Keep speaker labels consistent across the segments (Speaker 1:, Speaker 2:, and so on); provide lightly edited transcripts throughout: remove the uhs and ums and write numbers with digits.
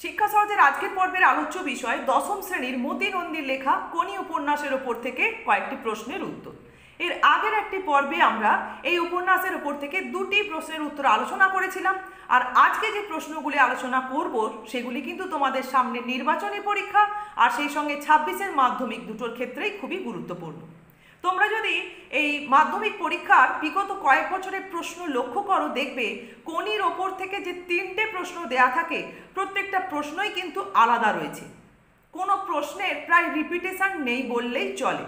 Speaker 1: শিক্ষা সহজের আজকের পর্বের আলোচ্য বিষয় দশম শ্রেণীর মতি নন্দীর লেখা কোনি উপন্যাসের ওপর থেকে কয়েকটি প্রশ্নের উত্তর। এর আগের একটি পর্বে আমরা এই উপন্যাসের ওপর থেকে দুটি প্রশ্নের উত্তর আলোচনা করেছিলাম, আর আজকে যে প্রশ্নগুলি আলোচনা করব সেগুলি কিন্তু তোমাদের সামনে নির্বাচনী পরীক্ষা আর সেই সঙ্গে 26-এর মাধ্যমিক দুটোর ক্ষেত্রেই খুবই গুরুত্বপূর্ণ। তোমরা যদি এই মাধ্যমিক পরীক্ষার বিগত কয়েক বছরের প্রশ্ন লক্ষ্য করো, দেখবে কোনির ওপর থেকে যে 3টে প্রশ্ন দেয়া থাকে প্রত্যেকটা প্রশ্নই কিন্তু আলাদা রয়েছে। কোনো প্রশ্নের প্রায় রিপিটেশন নেই বললেই চলে।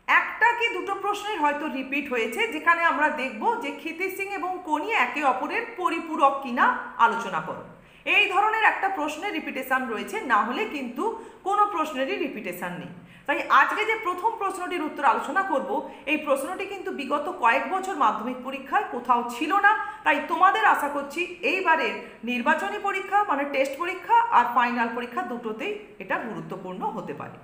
Speaker 1: একটা কি দুটো প্রশ্নের হয়তো রিপিট হয়েছে, যেখানে আমরা দেখব যে ক্ষিতিশ সিং এবং কোনি একে অপরের পরিপূরক কিনা আলোচনা করো। এই ধরনের একটা প্রশ্নের রিপিটেশন রয়েছে, না হলে কিন্তু কোনো প্রশ্নেরই রিপিটেশন নেই। তাই আজকে যে প্রথম প্রশ্নটির উত্তর আলোচনা করব, এই প্রশ্নটি কিন্তু বিগত কয়েক বছর মাধ্যমিক পরীক্ষায় কোথাও ছিল না। তাই তোমাদের আশা করছি এইবারের নির্বাচনী পরীক্ষা মানে টেস্ট পরীক্ষা আর ফাইনাল পরীক্ষা দুটোতেই এটা গুরুত্বপূর্ণ হতে পারে।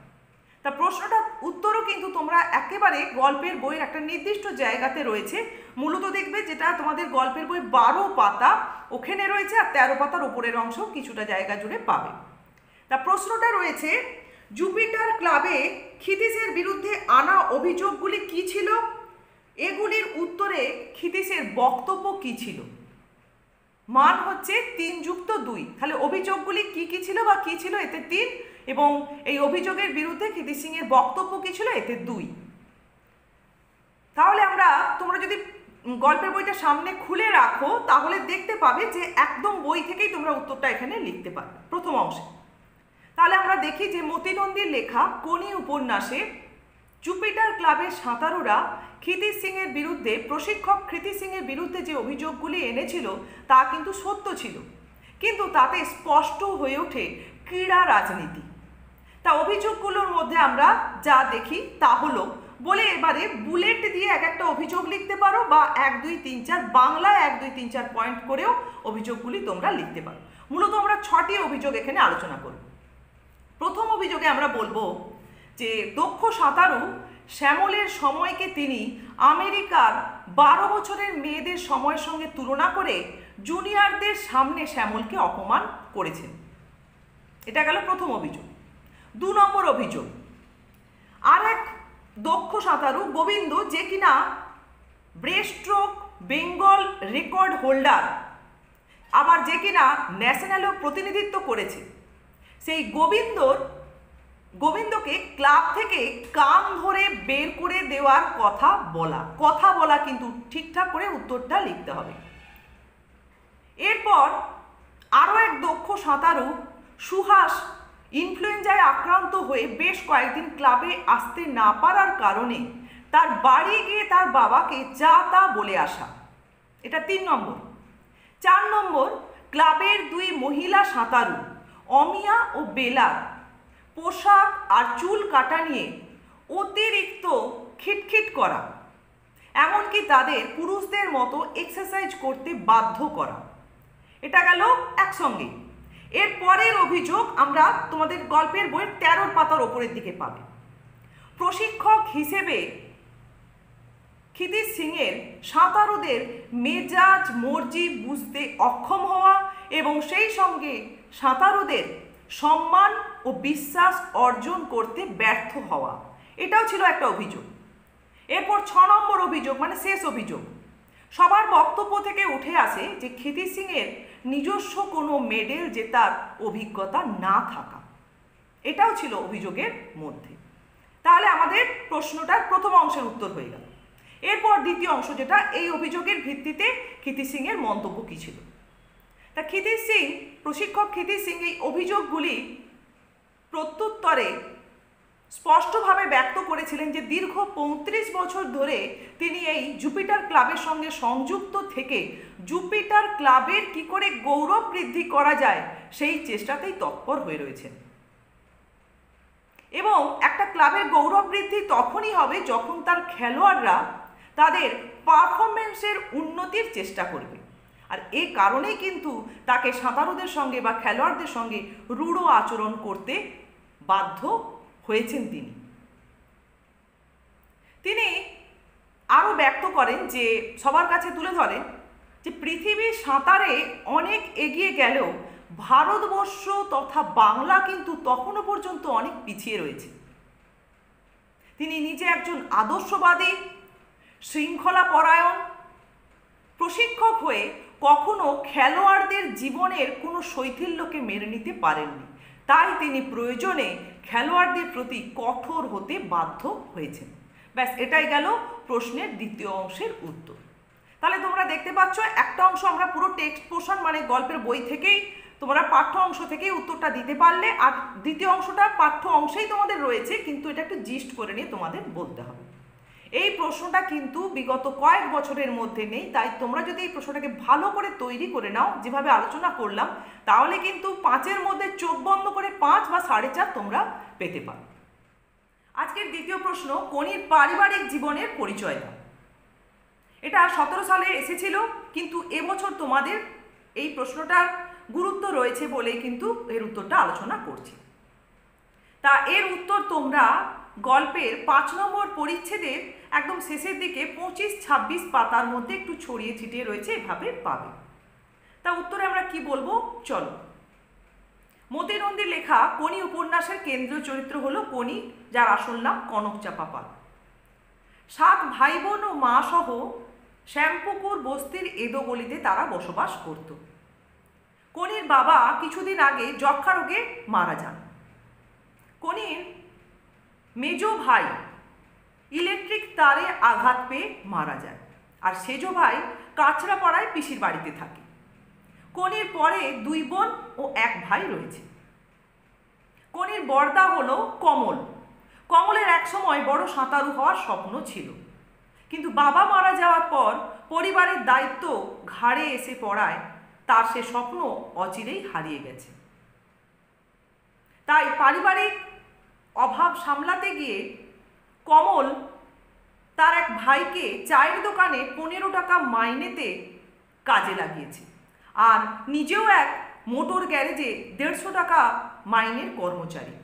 Speaker 1: তা প্রশ্নটার উত্তরও কিন্তু তোমরা একেবারে গল্পের বইয়ের একটা নির্দিষ্ট জায়গাতে রয়েছে। মূলত দেখবে যেটা তোমাদের গল্পের বই 12 পাতা ওখানে রয়েছে, আর 13 পাতার ওপরের অংশ কিছুটা জায়গা জুড়ে পাবে। তা প্রশ্নটা রয়েছে, জুপিটার ক্লাবে ক্ষিতিশের বিরুদ্ধে আনা অভিযোগগুলি কি ছিল? এগুলির উত্তরে ক্ষিতিশের বক্তব্য কি ছিল? মান হচ্ছে 3+2, তাহলে অভিযোগগুলি কি কি ছিল বা কি ছিল এতে 3, এবং এই অভিযোগের বিরুদ্ধে ক্ষিতিশ সিংয়ের বক্তব্য কি ছিল এতে 2। তাহলে তোমরা যদি গল্পের বইটা সামনে খুলে রাখো তাহলে দেখতে পাবে যে একদম বই থেকেই তোমরা উত্তরটা এখানে লিখতে পারবে প্রথম অংশে। তাহলে আমরা দেখি যে মতি নন্দীর লেখা কোনি উপন্যাসে জুপিটার ক্লাবের সাঁতারুরা ক্ষিতিশ সিংয়ের বিরুদ্ধে, প্রশিক্ষক ক্ষিতিশ সিংয়ের বিরুদ্ধে যে অভিযোগগুলি এনেছিল তা কিন্তু সত্য ছিল, কিন্তু তাতে স্পষ্ট হয়ে ওঠে ক্রীড়া রাজনীতি। তা অভিযোগগুলোর মধ্যে আমরা যা দেখি তা হলো বলে এবারে বুলেট দিয়ে এক একটা অভিযোগ লিখতে পারো, বা 1, 2, 3, 4 বাংলায় 1, 2, 3, 4 পয়েন্ট করেও অভিযোগগুলি তোমরা লিখতে পারো। মূলত আমরা 6টি অভিযোগ এখানে আলোচনা করব। প্রথম অভিযোগে আমরা বলবো যে দক্ষ সাঁতারু শ্যামলের সময়কে তিনি আমেরিকার 12 বছরের মেয়েদের সময়ের সঙ্গে তুলনা করে জুনিয়রদের সামনে শ্যামলকে অপমান করেছেন। এটা গেল প্রথম অভিযোগ। 2 নম্বর অভিযোগ, আর এক দক্ষ সাঁতারু গোবিন্দ, যে কিনা ব্রেস্টস্ট্রোক বেঙ্গল রেকর্ড হোল্ডার, আবার যে কিনা ন্যাশনালেও প্রতিনিধিত্ব করেছে, সেই গোবিন্দকে ক্লাব থেকে কান ধরে বের করে দেওয়ার কথা বলা কিন্তু ঠিকঠাক করে উত্তরটা লিখতে হবে। এরপর আরও এক দক্ষ সাঁতারু সুহাস ইনফ্লুয়েঞ্জায় আক্রান্ত হয়ে বেশ কয়েকদিন ক্লাবে আসতে না পারার কারণে তার বাড়ি গিয়ে তার বাবাকে যা তা বলে আসা, এটা 3 নম্বর। 4 নম্বর, ক্লাবের 2 মহিলা সাঁতারু অমিয়া ও বেলার পোশাক আর চুল কাটা নিয়ে অতিরিক্ত খিটখিট করা, এমনকি তাদের পুরুষদের মতো এক্সারসাইজ করতে বাধ্য করা। এটা গেল একসঙ্গে। এর পরের অভিযোগ আমরা তোমাদের গল্পের বইয়ের 13 পাতার ওপরের দিকে পাবে। প্রশিক্ষক হিসেবে ক্ষিতিশ সিংয়ের সাঁতারুদের মেজাজ মর্জি বুঝতে অক্ষম হওয়া এবং সেই সঙ্গে সাঁতারুদের সম্মান ও বিশ্বাস অর্জন করতে ব্যর্থ হওয়া, এটাও ছিল একটা অভিযোগ। এরপর 6 নম্বর অভিযোগ মানে শেষ অভিযোগ, সবার বক্তব্য থেকে উঠে আসে যে ক্ষিতিশ সিংয়ের নিজস্ব কোনো মেডেল জেতার অভিজ্ঞতা না থাকা, এটাও ছিল অভিযোগের মধ্যে। তাহলে আমাদের প্রশ্নটার প্রথম অংশের উত্তর হয়ে গেল। এরপর দ্বিতীয় অংশ, যেটা এই অভিযোগের ভিত্তিতে ক্ষিতিশ সিংয়ের মন্তব্য কী ছিল। তা প্রশিক্ষক ক্ষিতিশ সিং এই অভিযোগগুলি প্রত্যুত্তরে স্পষ্টভাবে ব্যক্ত করেছিলেন যে দীর্ঘ 35 বছর ধরে তিনি এই জুপিটার ক্লাবের সঙ্গে সংযুক্ত থেকে জুপিটার ক্লাবের কি করে গৌরব বৃদ্ধি করা যায় সেই চেষ্টাতেই তৎপর হয়ে রয়েছেন, এবং একটা ক্লাবের গৌরব বৃদ্ধি তখনই হবে যখন তার খেলোয়াড়রা তাদের পারফরমেন্সের উন্নতির চেষ্টা করবে। আর এই কারণেই কিন্তু তাকে সাঁতারুদের সঙ্গে বা খেলোয়াড়দের সঙ্গে রূঢ় আচরণ করতে বাধ্য হয়েছেন। তিনি আরও ব্যক্ত করেন যে সবার কাছে তুলে ধরেন যে পৃথিবী সাঁতারে অনেক এগিয়ে গেলেও ভারতবর্ষ তথা বাংলা কিন্তু তখনও পর্যন্ত অনেক পিছিয়ে রয়েছে। তিনি নিজে একজন আদর্শবাদী, শৃঙ্খলা পরায়ণ প্রশিক্ষক হয়ে কখনো খেলোয়াড়দের জীবনের কোনো শৈথিল্যকে মেনে নিতে পারেননি। তাই তিনি প্রয়োজনে খেলোয়াড়দের প্রতি কঠোর হতে বাধ্য হয়েছেন। ব্যাস, এটাই গেল প্রশ্নের দ্বিতীয় অংশের উত্তর। তাহলে তোমরা দেখতে পাচ্ছ একটা অংশ আমরা পুরো টেক্সট পোর্শন মানে গল্পের বই থেকেই তোমরা পাঠ্য অংশ থেকেই উত্তরটা দিতে পারলে, আর দ্বিতীয় অংশটা পাঠ্য অংশেই তোমাদের রয়েছে, কিন্তু এটা একটু জিস্ট করে নিয়ে তোমাদের বলতে হবে। এই প্রশ্নটা কিন্তু বিগত কয়েক বছরের মধ্যে নেই, তাই তোমরা যদি এই প্রশ্নটাকে ভালো করে তৈরি করে নাও যেভাবে আলোচনা করলাম, তাহলে কিন্তু 5-এর মধ্যে চোখ বন্ধ করে 5 বা 4.5 তোমরা পেতে পারো। আজকের দ্বিতীয় প্রশ্ন, কোনির পারিবারিক জীবনের পরিচয় দাও। এটা 17 সালে এসেছিল, কিন্তু এবছর তোমাদের এই প্রশ্নটার গুরুত্ব রয়েছে বলেই কিন্তু এর উত্তরটা আলোচনা করছি। তা এর উত্তর তোমরা গল্পের 5 নম্বর পরিচ্ছেদের একদম শেষের দিকে 25-26 পাতার মধ্যে একটু ছড়িয়ে ছিটিয়ে রয়েছে, এভাবে পাবে। তা উত্তরে আমরা কি বলবো চলো। মতি নন্দীর লেখা কোনি উপন্যাসের কেন্দ্রীয় চরিত্র হলো কোনি, যার আসল নাম কনকচাপা পাল। 7 ভাই বোন ও মা সহ শ্যামপুকুর বস্তির এদোগলিতে তারা বসবাস করত। কোনির বাবা কিছুদিন আগে যক্ষা রোগে মারা যান। কোনির মেজ ভাই ইলেকট্রিক তারে আঘাত পেয়ে মারা যায়, আর সেজ ভাই কাঁচরাপাড়ায় পিসির বাড়িতে থাকে। কোনির পরে 2 বোন ও 1 ভাই রয়েছে। কোনির বড়দা হলো কমল। কমলের একসময় বড় সাঁতারু হওয়ার স্বপ্ন ছিল, কিন্তু বাবা মারা যাওয়ার পর পরিবারের দায়িত্ব ঘাড়ে এসে পড়ায় তার সে স্বপ্ন অচিরেই হারিয়ে গেছে। তাই পারিবারিক অভাব সামলাতে গিয়ে কমল তার এক ভাইকে চায়ের দোকানে 15 টাকা মাইনেতে কাজে লাগিয়েছে, আর নিজেও এক মোটর গ্যারেজে 150 টাকা মাইনের কর্মচারী।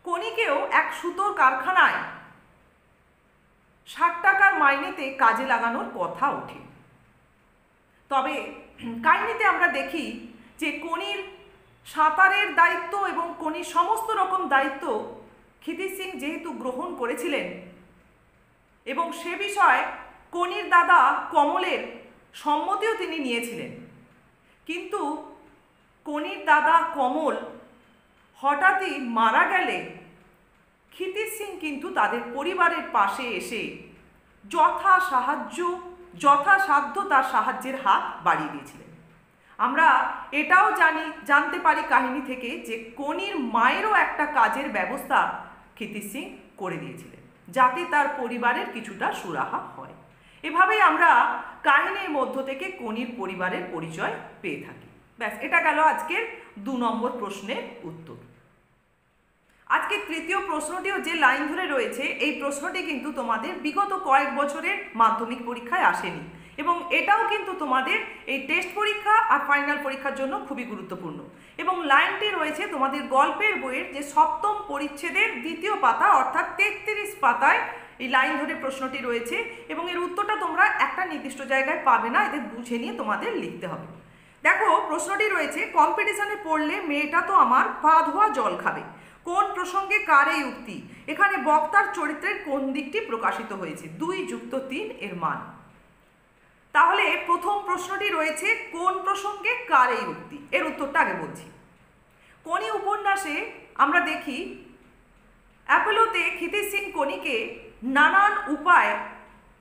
Speaker 1: কোনিকেও এক সুতোর কারখানায় 60 টাকার মাইনেতে কাজে লাগানোর কথা ওঠে। তবে কাহিনীতে আমরা দেখি যে কোনির সাঁতারের দায়িত্ব এবং কোনির সমস্ত রকম দায়িত্ব ক্ষিতিশ সিং যেহেতু গ্রহণ করেছিলেন, এবং সে বিষয়ে কোনির দাদা কমলের সম্মতিও তিনি নিয়েছিলেন, কিন্তু কোনির দাদা কমল হঠাৎই মারা গেলে ক্ষিতিশ সিং কিন্তু তাদের পরিবারের পাশে এসে যথাসাধ্য তার সাহায্যের হাত বাড়িয়ে দিয়েছিলেন। আমরা এটাও জানতে পারি কাহিনী থেকে যে কোনির মায়েরও একটা কাজের ব্যবস্থা ক্ষিতিশ সিং করে দিয়েছিলেন, যাতে তার পরিবারের কিছুটা সুরাহা হয়। এভাবেই আমরা কাহিনীর মধ্য থেকে কোনির পরিবারের পরিচয় পেয়ে থাকি। ব্যাস, এটা গেল আজকের 2 নম্বর প্রশ্নের উত্তর। আজকে তৃতীয় প্রশ্নটিও যে লাইন ধরে রয়েছে, এই প্রশ্নটি কিন্তু তোমাদের বিগত কয়েক বছরের মাধ্যমিক পরীক্ষায় আসেনি, এবং এটাও কিন্তু তোমাদের এই টেস্ট পরীক্ষা আর ফাইনাল পরীক্ষার জন্য খুবই গুরুত্বপূর্ণ। এবং লাইনটি রয়েছে তোমাদের গল্পের বইয়ের যে 7ম পরিচ্ছেদের 2য় পাতা, অর্থাৎ 33 পাতায় এই লাইন ধরে প্রশ্নটি রয়েছে, এবং এর উত্তরটা তোমরা একটা নির্দিষ্ট জায়গায় পাবে না, এদের বুঝে নিয়ে তোমাদের লিখতে হবে। দেখো প্রশ্নটি রয়েছে, কম্পিটিশনে পড়লে মেয়েটা তো আমার পা ধোয়া জল খাবে। কোন প্রসঙ্গে কার এই উক্তি? এখানে বক্তার চরিত্রের কোন দিকটি প্রকাশিত হয়েছে? 2+3 এর মান। তাহলে প্রথম প্রশ্নটি রয়েছে কোন প্রসঙ্গে কার এই উক্তি, এর উত্তরটা আগে বলছি। কোনি উপন্যাসে আমরা দেখি অ্যাপোলোতে ক্ষিতিশ সিং কোনিকে নানান উপায়,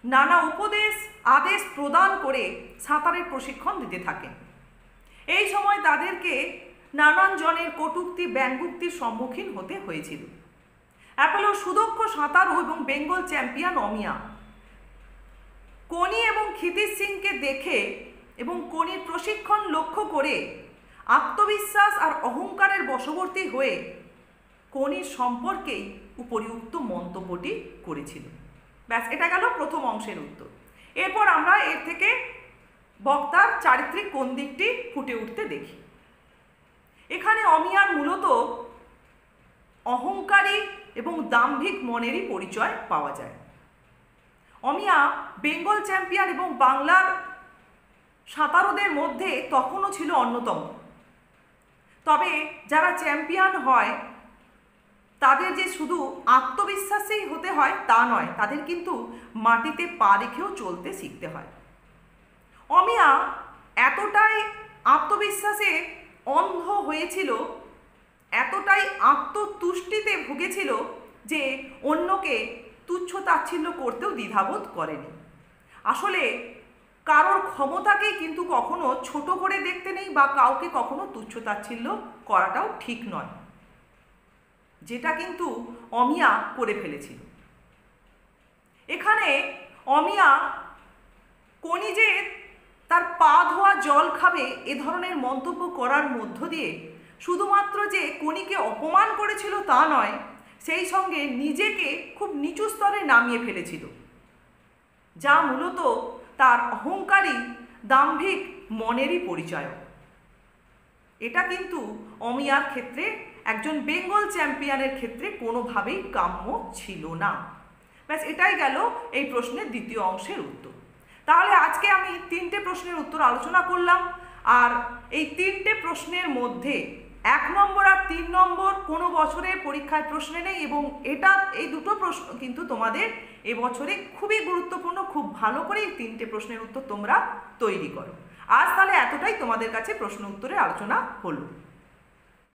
Speaker 1: নানা উপদেশ আদেশ প্রদান করে সাঁতারের প্রশিক্ষণ দিতে থাকেন। এই সময় তাদেরকে নানান জনের কটূক্তি ব্যঙ্গুক্তির সম্মুখীন হতে হয়েছিল। অ্যাপোলোর সুদক্ষ সাঁতারু এবং বেঙ্গল চ্যাম্পিয়ন অমিয়া কোনি এবং ক্ষিতিশ সিংকে দেখে এবং কোনির প্রশিক্ষণ লক্ষ্য করে আত্মবিশ্বাস আর অহংকারের বশবর্তী হয়ে কোনির সম্পর্কেই উপরিউক্ত মন্তব্যটি করেছিল। ব্যাস, এটা গেল প্রথম অংশের উত্তর। এরপর আমরা এর থেকে বক্তার চারিত্রিক কোন দিকটি ফুটে উঠতে দেখি। এখানে অমিয়ার মূলত অহংকারী এবং দাম্ভিক মনেরই পরিচয় পাওয়া যায়। অমিয়া বেঙ্গল চ্যাম্পিয়ন এবং বাংলার সাঁতারুদের মধ্যে তখনও ছিল অন্যতম। তবে যারা চ্যাম্পিয়ন হয় তাদের যে শুধু আত্মবিশ্বাসেই হতে হয় তা নয়, তাদের কিন্তু মাটিতে পা রেখেও চলতে শিখতে হয়। অমিয়া এতটাই আত্মবিশ্বাসে অন্ধ হয়েছিল, এতটাই আত্মতুষ্টিতে ভুগেছিল যে অন্যকে তুচ্ছ তাচ্ছিল্য করতেও দ্বিধাবোধ করেনি। আসলে কারোর ক্ষমতাকেই কিন্তু কখনো ছোট করে দেখতে নেই বা কাউকে কখনো তুচ্ছ তাচ্ছিল্য করাটাও ঠিক নয়, যেটা কিন্তু অমিয়া করে ফেলেছিল। এখানে অমিয়া কোনি যে তার পা ধোয়া জল খাবে এ ধরনের মন্তব্য করার মধ্য দিয়ে শুধুমাত্র যে কোনিকে অপমান করেছিল তা নয়, সেই সঙ্গে নিজেকে খুব নিচু স্তরে নামিয়ে ফেলেছিল, যা মূলত তার অহংকারী দাম্ভিক মনেরই পরিচয়। এটা কিন্তু অমিয়ার ক্ষেত্রে, একজন বেঙ্গল চ্যাম্পিয়নের ক্ষেত্রে কোনোভাবেই কাম্য ছিল না। ব্যাস এটাই গেল এই প্রশ্নের দ্বিতীয় অংশের উত্তর। তাহলে আজকে আমি 3টে প্রশ্নের উত্তর আলোচনা করলাম, আর এই 3টে প্রশ্নের মধ্যে 1 নম্বর আর 3 নম্বর কোনো বছরের পরীক্ষায় প্রশ্নে নেই, এবং এই দুটো প্রশ্ন কিন্তু তোমাদের এবছরে খুবই গুরুত্বপূর্ণ। খুব ভালো করে এই 3টে প্রশ্নের উত্তর তোমরা তৈরি করো। আজ তাহলে এতটাই তোমাদের কাছে প্রশ্ন উত্তরের আলোচনা হলো।